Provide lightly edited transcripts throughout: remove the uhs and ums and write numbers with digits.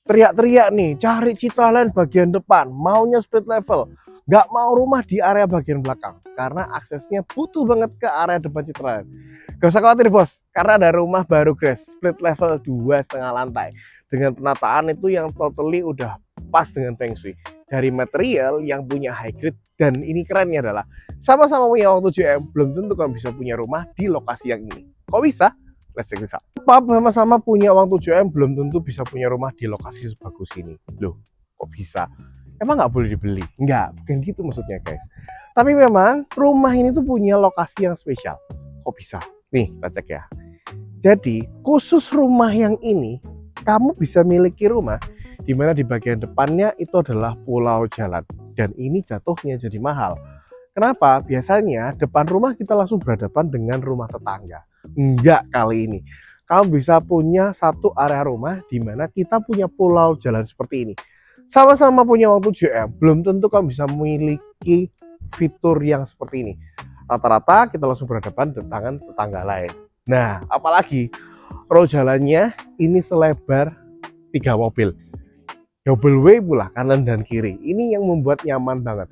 teriak-teriak nih, cari Citraland bagian depan, maunya split level, nggak mau rumah di area bagian belakang, karena aksesnya butuh banget ke area depan Citraland. Gak usah khawatir bos, karena ada rumah baru guys, split level 2,5 lantai, dengan penataan itu yang totally udah pas dengan Feng Shui, dari material yang punya high grade. Dan ini kerennya adalah sama-sama punya uang 7M, belum tentu kamu bisa punya rumah di lokasi yang ini. Kok bisa? Let's check this out. Sama-sama punya uang 7M, belum tentu bisa punya rumah di lokasi sebagus ini. Loh, kok bisa? Emang nggak boleh dibeli? Nggak, bukan gitu maksudnya guys. Tapi memang rumah ini tuh punya lokasi yang spesial. Kok bisa? Nih, kita cek ya. Jadi, khusus rumah yang ini, kamu bisa miliki rumah di mana di bagian depannya itu adalah pulau jalan. Dan ini jatuhnya jadi mahal. Kenapa? Biasanya depan rumah kita langsung berhadapan dengan rumah tetangga. Enggak kali ini. Kamu bisa punya satu area rumah di mana kita punya pulau jalan seperti ini. Sama-sama punya uang 7M, belum tentu kamu bisa memiliki fitur yang seperti ini. Rata-rata kita langsung berhadapan dengan tetangga lain. Nah, apalagi row jalannya ini selebar 3 mobil. Double way pula kanan dan kiri. Ini yang membuat nyaman banget.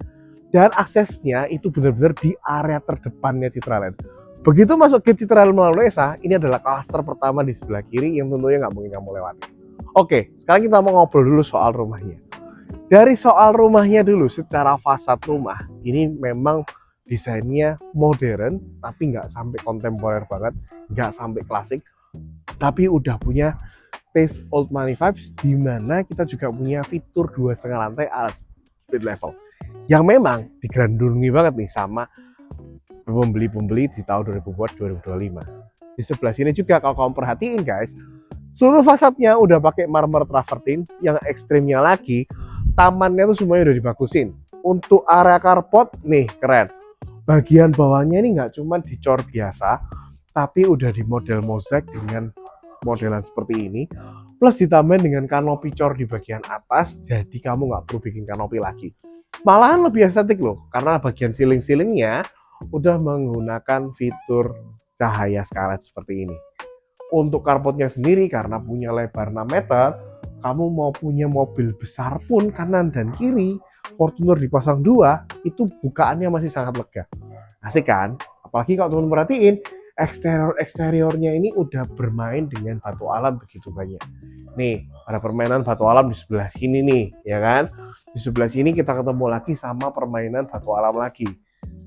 Dan aksesnya itu benar-benar di area terdepannya Citraland. Begitu masuk ke Citraland melalui Esa, ini adalah klaster pertama di sebelah kiri yang tentunya nggak mungkin kamu lewati. Oke, sekarang kita mau ngobrol dulu soal rumahnya. Dari soal rumahnya dulu, secara fasad rumah, ini memang desainnya modern, tapi nggak sampai kontemporer banget, nggak sampai klasik, tapi udah punya taste old money vibes, di mana kita juga punya fitur 2,5 lantai ala split level yang memang digandrungi banget nih sama pembeli-pembeli di tahun 2025. Di sebelah sini juga kalau kamu perhatiin guys, seluruh fasadnya udah pakai marmer travertine. Yang ekstrimnya lagi, tamannya tuh semuanya udah dibagusin. Untuk area carport nih keren. Bagian bawahnya ini nggak cuma dicor biasa, tapi udah di model mozaik dengan modelan seperti ini, plus ditambahin dengan kanopi cor di bagian atas, jadi kamu nggak perlu bikin kanopi lagi. Malahan lebih estetik loh, karena bagian ceiling-ceilingnya udah menggunakan fitur cahaya scarlet seperti ini. Untuk carportnya sendiri, karena punya lebar 6 meter, kamu mau punya mobil besar pun kanan dan kiri, Fortuner dipasang 2, itu bukaannya masih sangat lega. Asik kan? Apalagi kalau teman perhatiin, eksteriornya ini udah bermain dengan batu alam begitu banyak. Nih, ada permainan batu alam di sebelah sini nih, ya kan? Di sebelah sini kita ketemu lagi sama permainan batu alam lagi.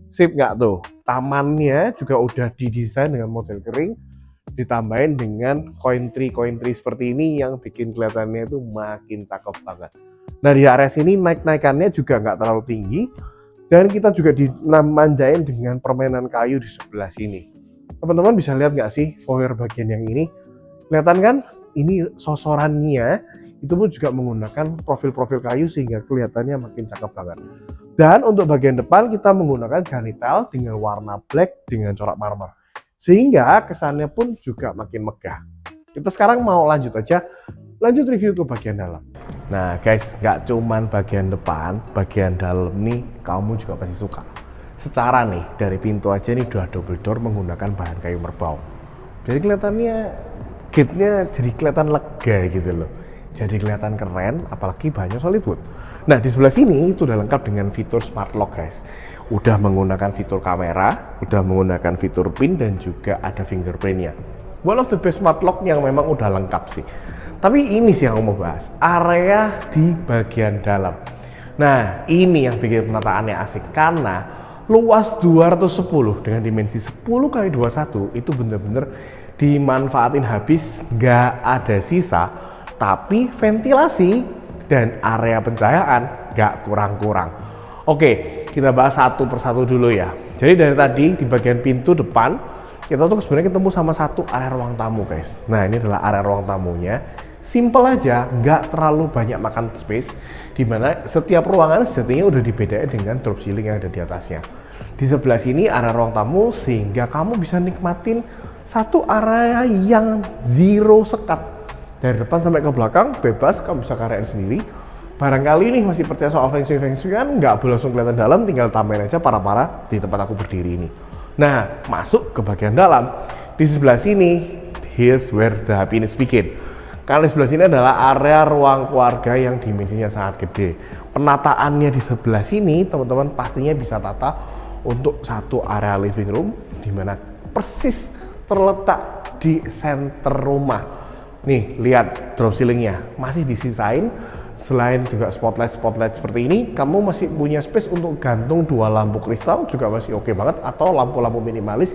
Sip nggak tuh? Tamannya juga udah didesain dengan model kering, ditambahin dengan koin tree seperti ini yang bikin kelihatannya itu makin cakep banget. Nah, di area sini naik-naikannya juga nggak terlalu tinggi, dan kita juga dimanjain dengan permainan kayu di sebelah sini. Teman-teman bisa lihat nggak sih foyer bagian yang ini? Kelihatan kan? Ini sosorannya itu pun juga menggunakan profil-profil kayu sehingga kelihatannya makin cakep banget. Dan untuk bagian depan kita menggunakan ganital dengan warna black dengan corak marmer. Sehingga kesannya pun juga makin megah. Kita sekarang mau lanjut review ke bagian dalam. Nah guys, nggak cuman bagian depan, bagian dalam nih kamu juga pasti suka. Secara nih, dari pintu aja nih udah double door menggunakan bahan kayu merbau. Jadi kelihatannya gate-nya jadi kelihatan lega gitu loh. Jadi kelihatan keren, apalagi bahannya solid wood. Nah, di sebelah sini itu udah lengkap dengan fitur smart lock guys. Udah menggunakan fitur kamera, udah menggunakan fitur pin, dan juga ada fingerprint-nya. One of the best smart lock yang memang udah lengkap sih. Tapi ini sih yang mau bahas, area di bagian dalam. Nah, ini yang bikin penataannya asik karena luas 210 dengan dimensi 10x21 itu bener-bener dimanfaatin habis, nggak ada sisa, tapi ventilasi dan area pencahayaan nggak kurang-kurang. Oke, kita bahas satu persatu dulu ya. Jadi dari tadi di bagian pintu depan kita tuh sebenarnya ketemu sama satu area ruang tamu guys. Nah, ini adalah area ruang tamunya. Simple aja, nggak terlalu banyak makan space, dimana setiap ruangan sejatinya udah dibedain dengan drop ceiling yang ada di atasnya. Di sebelah sini area ruang tamu, sehingga kamu bisa nikmatin satu area yang zero sekat. Dari depan sampai ke belakang, bebas, kamu bisa karyain sendiri. Barangkali nih masih percaya soal feng shui kan, nggak boleh langsung kelihatan dalam, tinggal tambahin aja para-para di tempat aku berdiri ini. Nah, masuk ke bagian dalam. Di sebelah sini, here's where the happiness begin. Karena di sebelah sini adalah area ruang keluarga yang dimensinya sangat gede. Penataannya di sebelah sini, teman-teman pastinya bisa tata untuk satu area living room, di mana persis terletak di center rumah. Nih, lihat drop ceilingnya masih disisain. Selain juga spotlight seperti ini, kamu masih punya space untuk gantung 2 lampu kristal, juga masih oke banget, atau lampu-lampu minimalis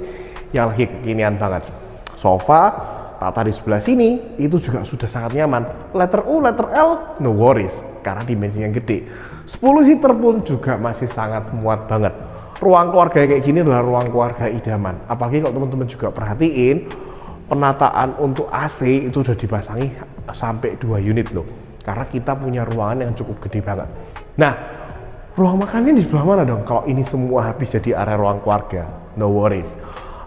yang lagi kekinian banget. Sofa tata di sebelah sini itu juga sudah sangat nyaman. Letter U, letter L, no worries karena dimensinya gede. 10 seater pun juga masih sangat muat banget. Ruang keluarga kayak gini adalah ruang keluarga idaman. Apalagi kalau teman-teman juga perhatiin, penataan untuk AC itu udah dipasangi sampai 2 unit loh. Karena kita punya ruangan yang cukup gede banget. Nah, ruang makannya di sebelah mana dong? Kalau ini semua habis jadi area ruang keluarga, no worries.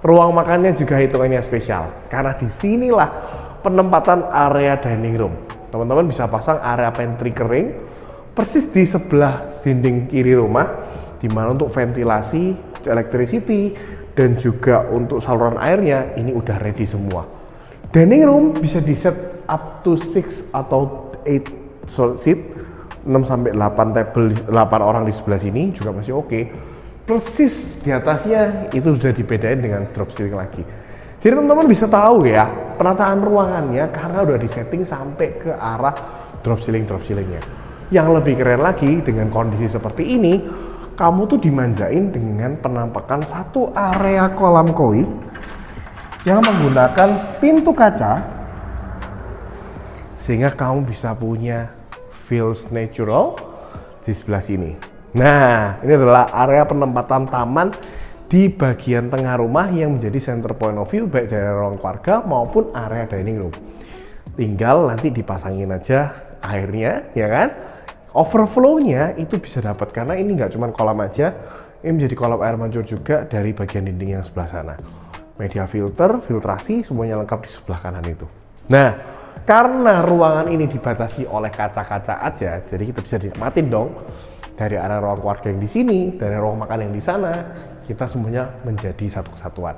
Ruang makannya juga hitungannya spesial, karena disinilah penempatan area dining room. Teman-teman bisa pasang area pantry kering persis di sebelah dinding kiri rumah, dimana untuk ventilasi, electricity, dan juga untuk saluran airnya ini udah ready semua. Dining room bisa di set up to 6 atau 8 seat, 6 sampai 8 table, 8 orang di sebelah sini juga masih oke. Persis di atasnya itu sudah dibedain dengan drop ceiling lagi. Jadi teman-teman bisa tahu ya, penataan ruangannya karena udah disetting sampai ke arah drop ceilingnya. Yang lebih keren lagi dengan kondisi seperti ini, kamu tuh dimanjain dengan penampakan satu area kolam koi yang menggunakan pintu kaca, sehingga kamu bisa punya feels natural di sebelah sini. Nah, ini adalah area penempatan taman di bagian tengah rumah yang menjadi center point of view baik dari ruang keluarga maupun area dining room. Tinggal nanti dipasangin aja airnya, ya kan? Overflow-nya itu bisa dapat karena ini nggak cuma kolam aja, ini menjadi kolam air mancur juga dari bagian dinding yang sebelah sana. Media filter, filtrasi, semuanya lengkap di sebelah kanan itu. Nah, karena ruangan ini dibatasi oleh kaca-kaca aja, jadi kita bisa nikmatin dong dari area ruang keluarga yang di sini, dari ruang makan yang di sana, kita semuanya menjadi satu kesatuan.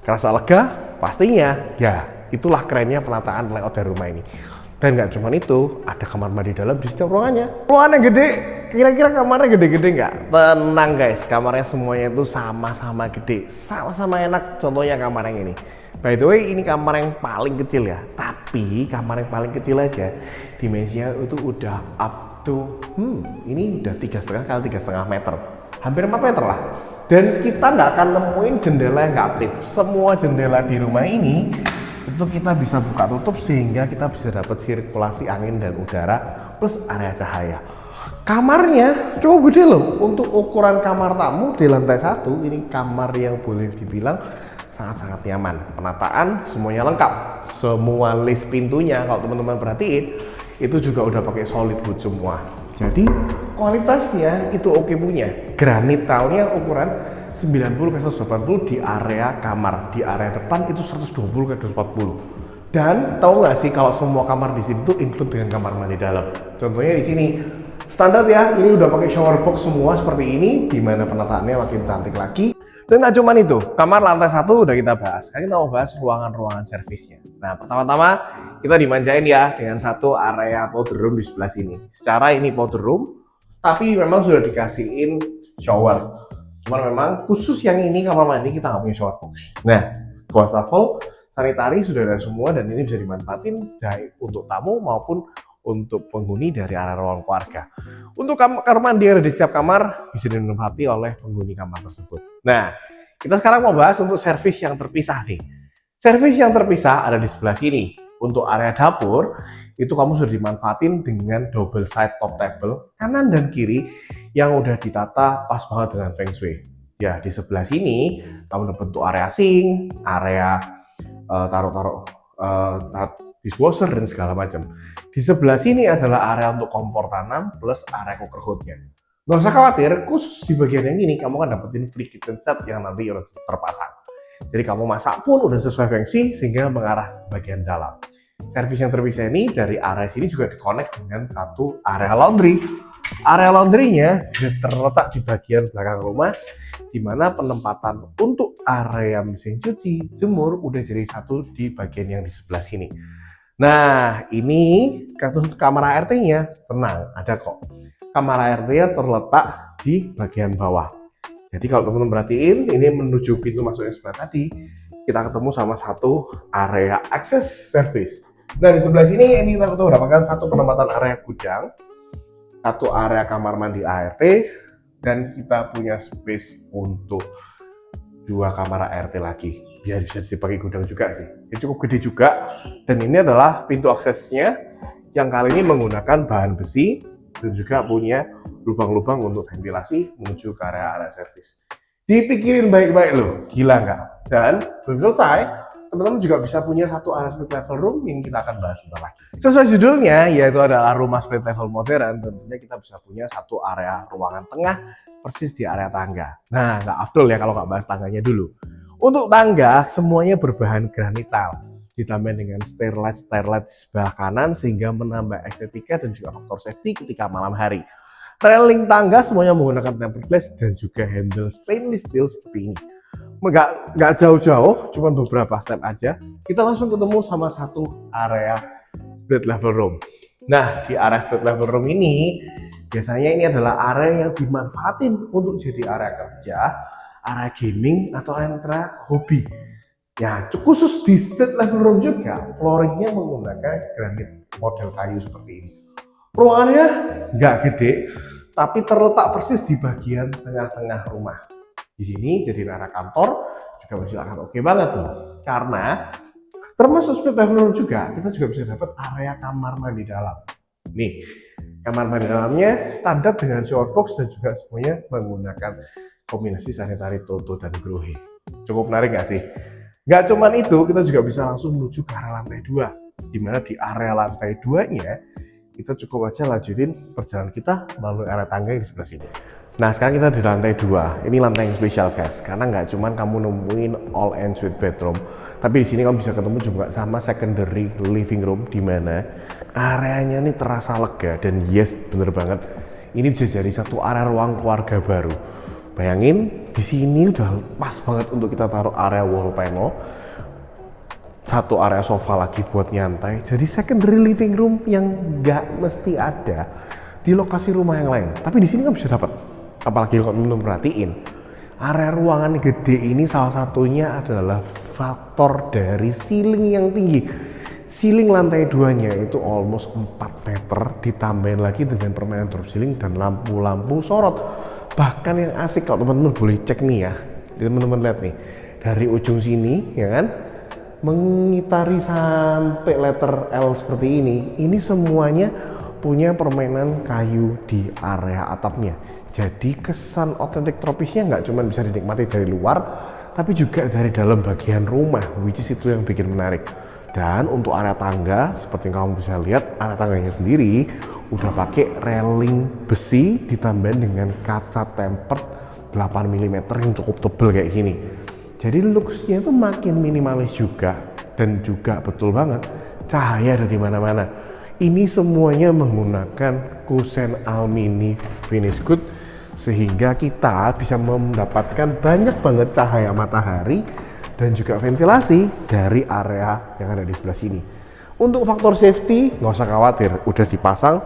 Kerasa lega? Pastinya, ya itulah kerennya penataan layout dari rumah ini. Dan nggak cuma itu, ada kamar mandi dalam di setiap ruangannya. Ruangannya gede, kira-kira kamarnya gede-gede nggak? Tenang guys, kamarnya semuanya itu sama-sama gede, sama-sama enak. Contohnya kamar yang ini. By the way, ini kamar yang paling kecil ya. Tapi kamar yang paling kecil aja, dimensinya itu udah up to, ini udah 3,5 kali 3,5 meter. Hampir 4 meter lah. Dan kita nggak akan nemuin jendela yang nggak aktif. Semua jendela di rumah ini itu kita bisa buka tutup sehingga kita bisa dapat sirkulasi angin dan udara plus area cahaya. Kamarnya cukup gede loh. Untuk ukuran kamar tamu di lantai 1, ini kamar yang boleh dibilang sangat-sangat nyaman. Penataan semuanya lengkap. Semua list pintunya kalau teman-teman perhatiin itu juga udah pakai solid wood semua. Jadi kualitasnya itu oke punya. Granit tile-nya ukuran 90 ke 180 di area kamar, di area depan itu 120 ke 240. Dan tahu nggak sih kalau semua kamar di sini tuh include dengan kamar mandi dalam. Contohnya di sini standar ya, ini udah pakai shower box semua seperti ini, di mana penataannya makin cantik lagi. Dan nggak cuma itu, kamar lantai 1 udah kita bahas. Sekarang kita mau bahas ruangan-ruangan servisnya. Nah, pertama-tama kita dimanjain ya dengan satu area powder room di sebelah sini. Secara ini powder room, tapi memang sudah dikasihin shower. Cuman memang khusus yang ini kamar mandi kita nggak punya shower box. Nah, wastafel, sanitari sudah ada semua dan ini bisa dimanfaatin baik untuk tamu maupun untuk penghuni dari area ruang keluarga. Untuk kamar mandi yang ada di setiap kamar bisa dinikmati oleh penghuni kamar tersebut. Nah, kita sekarang mau bahas untuk servis yang terpisah nih. Servis yang terpisah ada di sebelah sini. Untuk area dapur, itu kamu sudah dimanfaatin dengan double side top table kanan dan kiri yang udah ditata pas banget dengan feng shui. Ya, di sebelah sini kamu dapat untuk area sink, area taruh dishwasher dan segala macam. Di sebelah sini adalah area untuk kompor tanam plus area cooker hoodnya. Nggak usah khawatir, khusus di bagian yang ini kamu akan dapetin free kitchen set yang nanti udah terpasang. Jadi kamu masak pun udah sesuai feng shui sehingga mengarah bagian dalam. Servis yang terpisah ini dari area sini juga dikonek dengan satu area laundry. Area laundrynya terletak di bagian belakang rumah, di mana penempatan untuk area mesin cuci, jemur udah jadi satu di bagian yang di sebelah sini. Nah, ini untuk kamar ART-nya tenang, ada kok. Kamar ART-nya terletak di bagian bawah. Jadi kalau teman-teman perhatiin, ini menuju pintu masuk yang sebelah tadi, kita ketemu sama satu area access service. Nah, di sebelah sini ini kita mendapatkan satu penempatan area gudang, satu area kamar mandi ART, dan kita punya space untuk dua kamar ART lagi. Biar bisa dipakai gudang juga sih. Jadi cukup gede juga. Dan ini adalah pintu aksesnya yang kali ini menggunakan bahan besi dan juga punya lubang-lubang untuk ventilasi menuju ke area service. Dipikirin baik-baik loh, gila nggak? Dan belum selesai, teman-teman juga bisa punya satu area split level room yang kita akan bahas sebentar lagi. Sesuai judulnya, yaitu adalah rumah split level modern, tentunya kita bisa punya satu area ruangan tengah persis di area tangga. Nah, nggak afdol ya kalau nggak bahas tangganya dulu. Untuk tangga, semuanya berbahan granital, ditambah dengan stairlight di sebelah kanan sehingga menambah estetika dan juga faktor safety ketika malam hari. Railing tangga semuanya menggunakan tempered glass dan juga handle stainless steel seperti ini. Nggak jauh-jauh, cuma beberapa step aja, kita langsung ketemu sama satu area split level room. Nah, di area split level room ini, biasanya ini adalah area yang dimanfaatin untuk jadi area kerja, area gaming, atau area hobi. Ya, khusus di split level room juga, flooringnya menggunakan granit model kayu seperti ini. Ruangannya nggak gede, tapi terletak persis di bagian tengah-tengah rumah. Di sini jadi area kantor juga masih sangat oke banget nih, karena termasuk split level room juga kita juga bisa dapat area kamar mandi dalam. Nih, kamar mandi dalamnya standar dengan shower box dan juga semuanya menggunakan kombinasi sanitary Toto dan Grohe. Cukup menarik nggak sih? Nggak cuman itu, kita juga bisa langsung menuju ke area lantai 2, dimana di area lantai 2-nya kita cukup aja lanjutin perjalanan kita melalui area tangga yang di sebelah sini. Nah, sekarang kita di lantai 2. Ini lantai yang spesial guys, karena nggak cuman kamu nemuin all and suite bedroom, tapi di sini kamu bisa ketemu juga sama secondary living room, di mana areanya ini terasa lega dan yes, bener banget. Ini bisa jadi satu area ruang keluarga baru. Bayangin, di sini udah pas banget untuk kita taruh area wall panel. Satu area sofa lagi buat nyantai, jadi secondary living room yang nggak mesti ada di lokasi rumah yang lain, tapi di sini kan bisa dapat. Apalagi kalau belum perhatiin, area ruangan gede ini salah satunya adalah faktor dari ceiling yang tinggi. Ceiling lantai 2-nya itu almost 4 meter, ditambahin lagi dengan permainan drop ceiling dan lampu-lampu sorot. Bahkan yang asik, kalau teman-teman boleh cek nih ya, teman-teman lihat nih, dari ujung sini ya kan, mengitari sampai letter L seperti ini semuanya punya permainan kayu di area atapnya. Jadi kesan otentik tropisnya nggak cuma bisa dinikmati dari luar, tapi juga dari dalam bagian rumah, which is itu yang bikin menarik. Dan untuk area tangga, seperti yang kamu bisa lihat, area tangganya sendiri udah pakai railing besi ditambah dengan kaca tempered 8 mm yang cukup tebal kayak gini. Jadi looks-nya itu makin minimalis juga, dan juga betul banget cahaya ada di mana-mana. Ini semuanya menggunakan kusen alumini finish good, sehingga kita bisa mendapatkan banyak banget cahaya matahari dan juga ventilasi dari area yang ada di sebelah sini. Untuk faktor safety nggak usah khawatir, udah dipasang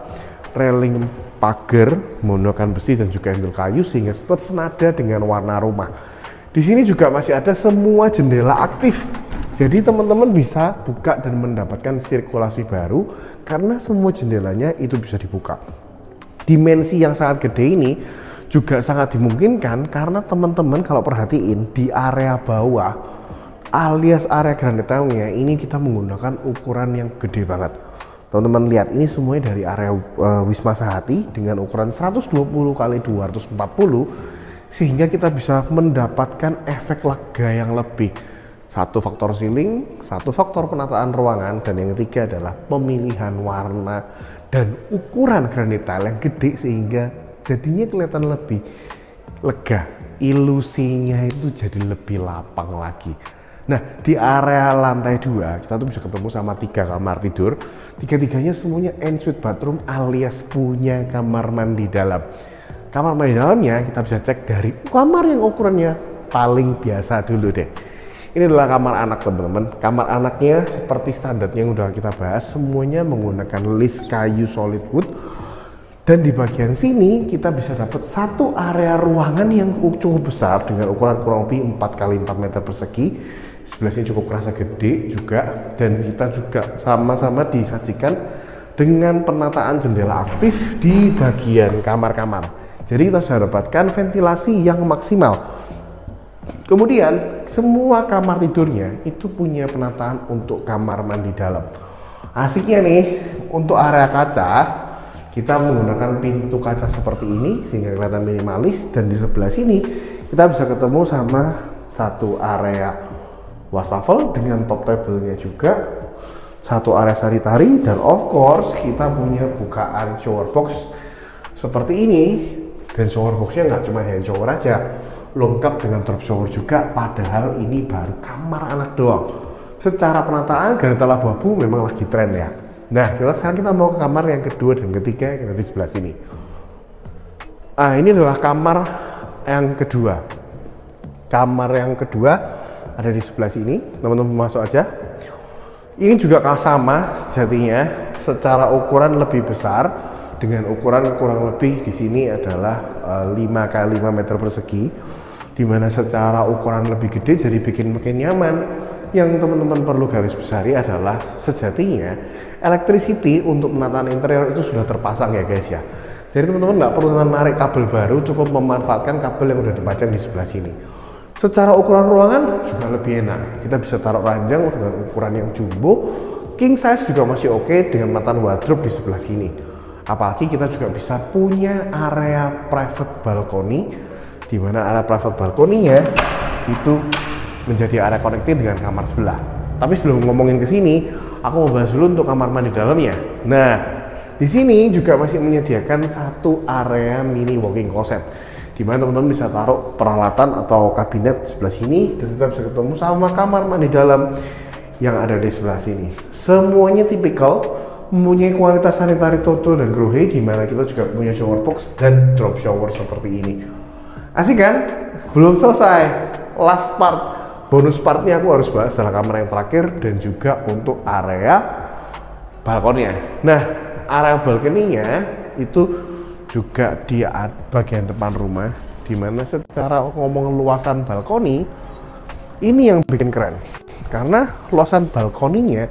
railing pagar menggunakan besi dan juga handle kayu sehingga tetap senada dengan warna rumah. Di sini juga masih ada semua jendela aktif, jadi teman-teman bisa buka dan mendapatkan sirkulasi baru karena semua jendelanya itu bisa dibuka. Dimensi yang sangat gede ini juga sangat dimungkinkan karena teman-teman kalau perhatiin di area bawah alias area granitnya ini kita menggunakan ukuran yang gede banget. Teman-teman lihat, ini semuanya dari area Wisma Sehati dengan ukuran 120 x 240, sehingga kita bisa mendapatkan efek lega yang lebih. Satu faktor ceiling, satu faktor penataan ruangan, dan yang ketiga adalah pemilihan warna dan ukuran granit tile yang gede sehingga jadinya kelihatan lebih lega. Ilusinya itu jadi lebih lapang lagi. Nah, di area lantai 2 kita tuh bisa ketemu sama 3 kamar tidur. Tiga-tiganya semuanya ensuite bathroom alias punya kamar mandi dalam. Kamar mandi dalamnya kita bisa cek dari kamar yang ukurannya paling biasa dulu deh. Ini adalah kamar anak teman-teman. Kamar anaknya seperti standarnya yang udah kita bahas, semuanya menggunakan list kayu solid wood. Dan di bagian sini kita bisa dapat satu area ruangan yang cukup besar dengan ukuran kurang lebih 4 kali 4 meter persegi. Sebelah sini cukup kerasa gede juga, dan kita juga sama-sama disajikan dengan penataan jendela aktif di bagian kamar-kamar. Jadi kita sudah dapatkan ventilasi yang maksimal. Kemudian semua kamar tidurnya itu punya penataan untuk kamar mandi dalam. Asiknya nih, untuk area kaca kita menggunakan pintu kaca seperti ini sehingga kelihatan minimalis, dan di sebelah sini kita bisa ketemu sama satu area wastafel dengan top table-nya juga, satu area sanitary, dan of course kita punya bukaan shower box seperti ini. Dan shower boxnya nggak cuma hand shower aja, lengkap dengan drop shower juga, padahal ini baru kamar anak doang. Secara penataan granita labu-abu memang lagi tren ya. Nah, sekarang kita mau ke kamar yang kedua dan ketiga yang ada di sebelah sini. Ini adalah kamar yang kedua. Kamar yang kedua ada di sebelah sini, teman-teman masuk aja. Ini juga sama sejatinya, secara ukuran lebih besar, dengan ukuran kurang lebih di sini adalah 5 kali 5 meter persegi, dimana secara ukuran lebih gede jadi bikin makin nyaman. Yang teman-teman perlu garis besari adalah sejatinya electricity untuk penataan interior itu sudah terpasang ya guys ya. Jadi teman-teman nggak perlu menarik kabel baru, cukup memanfaatkan kabel yang udah dipajang di sebelah sini. Secara ukuran ruangan juga lebih enak, kita bisa taruh ranjang dengan ukuran yang jumbo, king size juga masih oke dengan penataan wardrobe di sebelah sini. Apalagi kita juga bisa punya area private balcony, di mana area private balcony-nya itu menjadi area connecting dengan kamar sebelah. Tapi sebelum ngomongin ke sini, aku mau bahas dulu untuk kamar mandi dalamnya. Nah, di sini juga masih menyediakan satu area mini walk-in closet, di mana teman-teman bisa taruh peralatan atau kabinet di sebelah sini, dan kita bisa ketemu sama kamar mandi dalam yang ada di sebelah sini. Semuanya tipikal, mempunyai kualitas sanitary Toto dan Grohe, di mana kita juga punya shower box dan drop shower seperti ini. Asik kan? Belum selesai. Last part, bonus partnya aku harus bahas adalah kamar yang terakhir dan juga untuk area balkonnya. Nah, area balkoninya itu juga di bagian depan rumah, di mana secara ngomong luasan balkoni ini yang bikin keren. Karena luasan balkoninya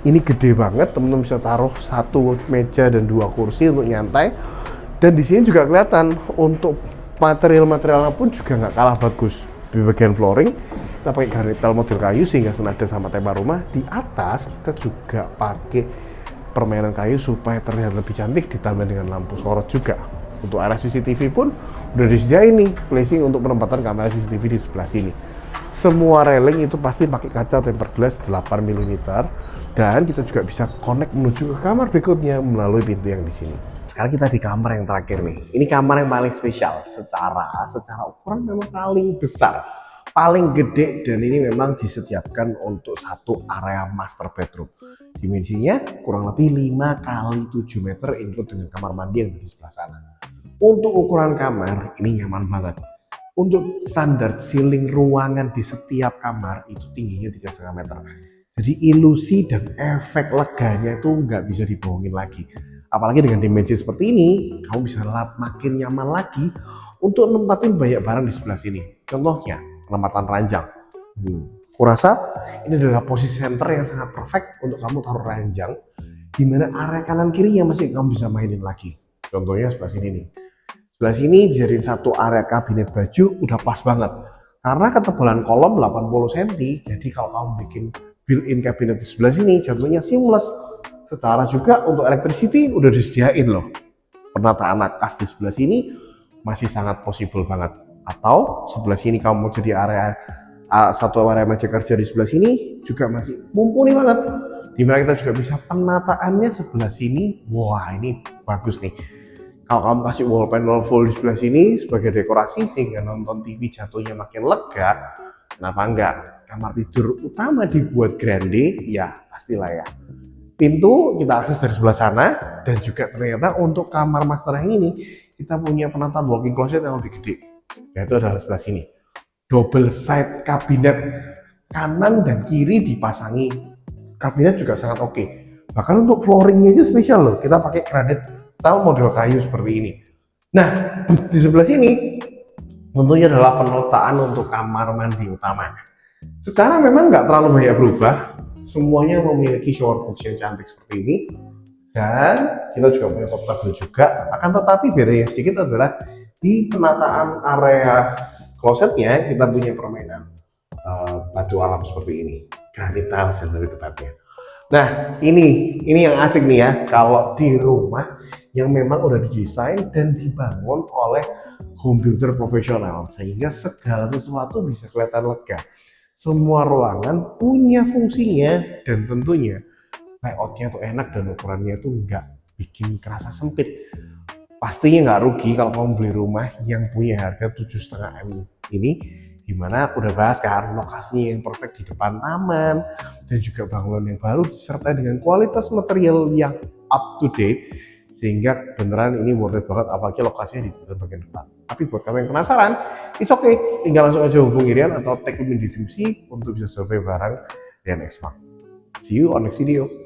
ini gede banget, teman-teman bisa taruh satu meja dan 2 kursi untuk nyantai. Dan di sini juga kelihatan untuk material-materialnya pun juga nggak kalah bagus. Di bagian flooring kita pakai garnitel model kayu sehingga senada sama tema rumah. Di atas kita juga pakai permainan kayu supaya terlihat lebih cantik, ditambah dengan lampu sorot juga. Untuk area CCTV pun udah disediain nih placing untuk penempatan kamera CCTV di sebelah sini. Semua railing itu pasti pakai kaca tempered glass 8 mm, dan kita juga bisa connect menuju ke kamar berikutnya melalui pintu yang di sini. Sekarang kita di kamar yang terakhir nih. Ini kamar yang paling spesial secara ukuran memang paling besar, paling gede, dan ini memang disediakan untuk satu area master bedroom. Dimensinya kurang lebih 5 kali 7 meter, include dengan kamar mandi yang di sebelah sana. Untuk ukuran kamar ini nyaman banget. Untuk standar ceiling ruangan di setiap kamar itu tingginya 3,5 meter. Jadi ilusi dan efek leganya itu nggak bisa dibohongin lagi. Apalagi dengan dimensi seperti ini, kamu bisa makin nyaman lagi untuk nempatin banyak barang di sebelah sini. Contohnya, penempatan ranjang. Kurasa ini adalah posisi center yang sangat perfect untuk kamu taruh ranjang, di mana area kanan kirinya masih kamu bisa mainin lagi. Contohnya sebelah sini nih. Sebelah sini dijadiin satu area kabinet baju, udah pas banget. Karena ketebalan kolom 80 cm, jadi kalau kamu bikin built-in kabinet di sebelah sini, jatuhnya seamless. Secara juga untuk electricity udah disediain loh. Penataan atas di sebelah sini masih sangat possible banget. Atau sebelah sini kamu mau jadi area satu area meja kerja di sebelah sini juga masih mumpuni banget. Dimana kita juga bisa penataannya sebelah sini. Wah, ini bagus nih. Kalau kamu kasih wall panel full di sebelah sini sebagai dekorasi sehingga nonton TV jatuhnya makin lega, kenapa enggak? Kamar tidur utama dibuat grande, ya pastilah ya. Pintu kita akses dari sebelah sana, dan juga ternyata untuk kamar master yang ini kita punya penataan walk-in closet yang lebih gede, yaitu adalah sebelah sini. Double side cabinet kanan dan kiri dipasangi. Kabinet juga sangat oke. Bahkan untuk flooringnya itu spesial loh, kita pakai granit tile model kayu seperti ini. Nah, di sebelah sini tentunya adalah penataan untuk kamar mandi utama. Secara memang nggak terlalu banyak berubah, semuanya memiliki shower box yang cantik seperti ini, dan kita juga punya portable juga. Akan tetapi bedanya sedikit adalah di penataan area klosetnya kita punya permainan batu alam seperti ini, granit tiles lebih tepatnya. Nah, ini yang asik nih ya, kalau di rumah yang memang udah didesain dan dibangun oleh home builder profesional, sehingga segala sesuatu bisa kelihatan lega. Semua ruangan punya fungsinya, dan tentunya layoutnya tuh enak dan ukurannya tuh nggak bikin kerasa sempit. Pastinya nggak rugi kalau kamu beli rumah yang punya harga 7,5 M ini, dimana aku udah bahas kan lokasinya yang perfect di depan taman dan juga bangunan yang baru disertai dengan kualitas material yang up to date, sehingga beneran ini worth it banget, apalagi lokasinya di bagian depan. Tapi buat kamu yang penasaran, it's okay, tinggal langsung aja hubungi Rian atau tag link di deskripsi untuk bisa survei barang Rian Exmark. See you on next video.